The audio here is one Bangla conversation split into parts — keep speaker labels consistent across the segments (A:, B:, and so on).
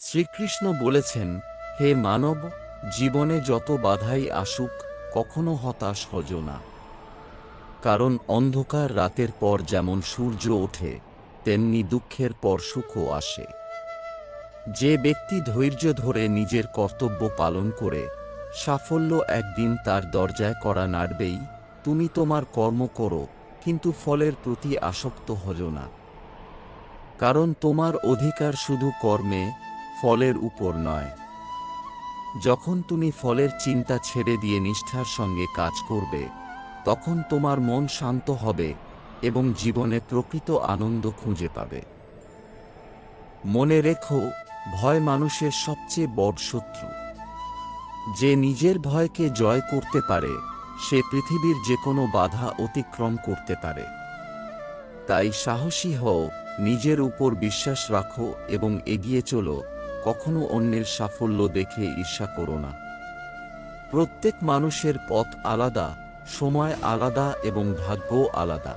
A: শ্রীকৃষ্ণ বলেছেন, হে মানব, জীবনে যত বাধাই আসুক কখনো হতাশ হজো না। কারণ অন্ধকার রাতের পর যেমন সূর্য ওঠে, তেমনি দুঃখের পর সুখও আসে। যে ব্যক্তি ধৈর্য ধরে নিজের কর্তব্য পালন করে, সাফল্য একদিন তার দরজায় কড়া নাড়বেই। তুমি তোমার কর্ম করো, কিন্তু ফলের প্রতি আসক্ত হজো না। কারণ তোমার অধিকার শুধু কর্মে, ফলের উপর নয়। যখন তুমি ফলের চিন্তা ছেড়ে দিয়ে নিষ্ঠার সঙ্গে কাজ করবে, তখন তোমার মন শান্ত হবে এবং জীবনে প্রকৃত আনন্দ খুঁজে পাবে। মনে রেখো, ভয় মানুষের সবচেয়ে বড় শত্রু। যে নিজের ভয়কে জয় করতে পারে, সে পৃথিবীর যে কোনো বাধা অতিক্রম করতে পারে। তাই সাহসী হও, নিজের উপর বিশ্বাস রাখো এবং এগিয়ে চলো। কখনো অন্যের সাফল্য দেখে ঈর্ষা করো না। প্রত্যেক মানুষের পথ আলাদা, সময় আলাদা এবং ভাগ্যও আলাদা।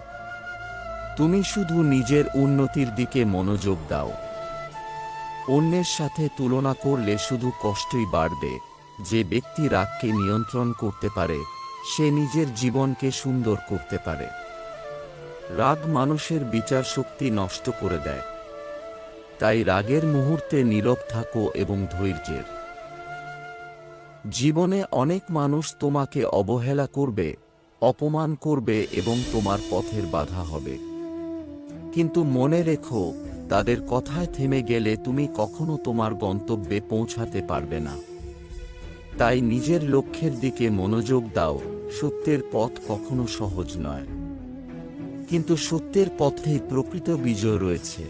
A: তুমি শুধু নিজের উন্নতির দিকে মনোযোগ দাও। অন্যের সাথে তুলনা করলে শুধু কষ্টই বাড়বে। যে ব্যক্তি রাগকে নিয়ন্ত্রণ করতে পারে, সে নিজের জীবনকে সুন্দর করতে পারে। রাগ মানুষের বিচার শক্তি নষ্ট করে দেয়। তাই রাগের মুহূর্তে নীরব থাকো এবং ধৈর্যের। জীবনে অনেক মানুষ তোমাকে অবহেলা করবে, অপমান করবে এবং তোমার পথের বাধা হবে। কিন্তু মনে রেখো, তাদের কথায় থেমে গেলে তুমি কখনো তোমার গন্তব্যে পৌঁছাতে পারবে না। তাই নিজের লক্ষ্যের দিকে মনোযোগ দাও। সত্যের পথ কখনো সহজ নয়, কিন্তু সত্যের পথেই প্রকৃত বিজয় রয়েছে।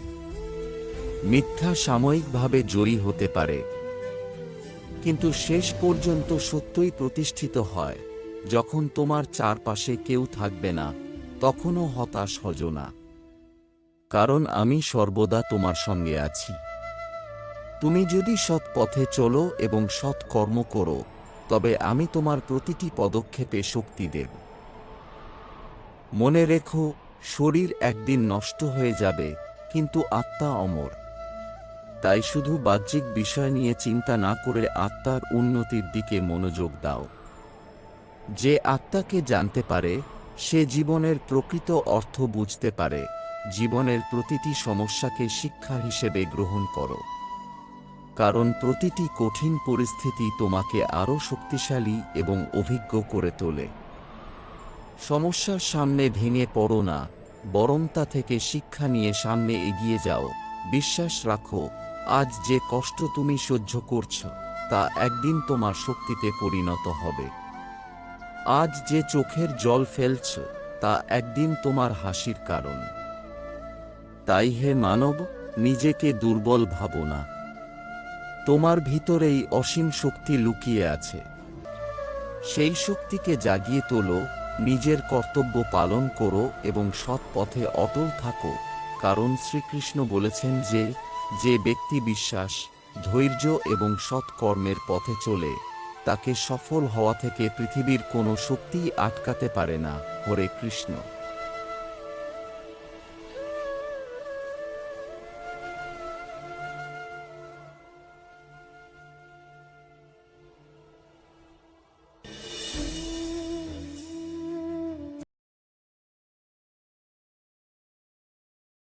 A: মিথ্যা সাময়িকভাবে জয়ী হতে পারে, কিন্তু শেষ পর্যন্ত সত্যই প্রতিষ্ঠিত হয়। যখন তোমার চারপাশে কেউ থাকবে না, তখনও হতাশ হজো না। কারণ আমি সর্বদা তোমার সঙ্গে আছি। তুমি যদি সৎ পথে চলো এবং সৎ কর্ম করো, তবে আমি তোমার প্রতিটি পদক্ষেপে শক্তি দেব। মনে রেখো, শরীর একদিন নষ্ট হয়ে যাবে, কিন্তু আত্মা অমর। তাই শুধু বাহ্যিক বিষয় নিয়ে চিন্তা না করে আত্মার উন্নতির দিকে মনোযোগ দাও। যে আত্মাকে জানতে পারে, সে জীবনের প্রকৃত অর্থ বুঝতে পারে। জীবনের প্রতিটি সমস্যাকে শিক্ষা হিসেবে গ্রহণ করো। কারণ প্রতিটি কঠিন পরিস্থিতি তোমাকে আরও শক্তিশালী এবং অভিজ্ঞ করে তোলে। সমস্যার সামনে ভেঙে পড়ো না, বরং তা থেকে শিক্ষা নিয়ে সামনে এগিয়ে যাও। বিশ্বাস রাখো, আজ যে কষ্ট তুমি সহ্য করছো, তা একদিন তোমার শক্তিতে পরিণত হবে। আজ যে চোখের জল ফেলছ, তা একদিন তোমার হাসির কারণ। তাই হে মানব, নিজেকে দুর্বল ভাবো না। তোমার ভিতরেই অসীম শক্তি লুকিয়ে আছে। সেই শক্তিকে জাগিয়ে তোলো, নিজের কর্তব্য পালন করো এবং সৎ পথে অটল থাকো। কারণ শ্রীকৃষ্ণ বলেছেন যে, যে ব্যক্তি বিশ্বাস, ধৈর্য এবং সৎ কর্মের পথে চলে, তাকে সফল হওয়া থেকে পৃথিবীর কোনো শক্তিই আটকাতে পারে না। হরে কৃষ্ণ।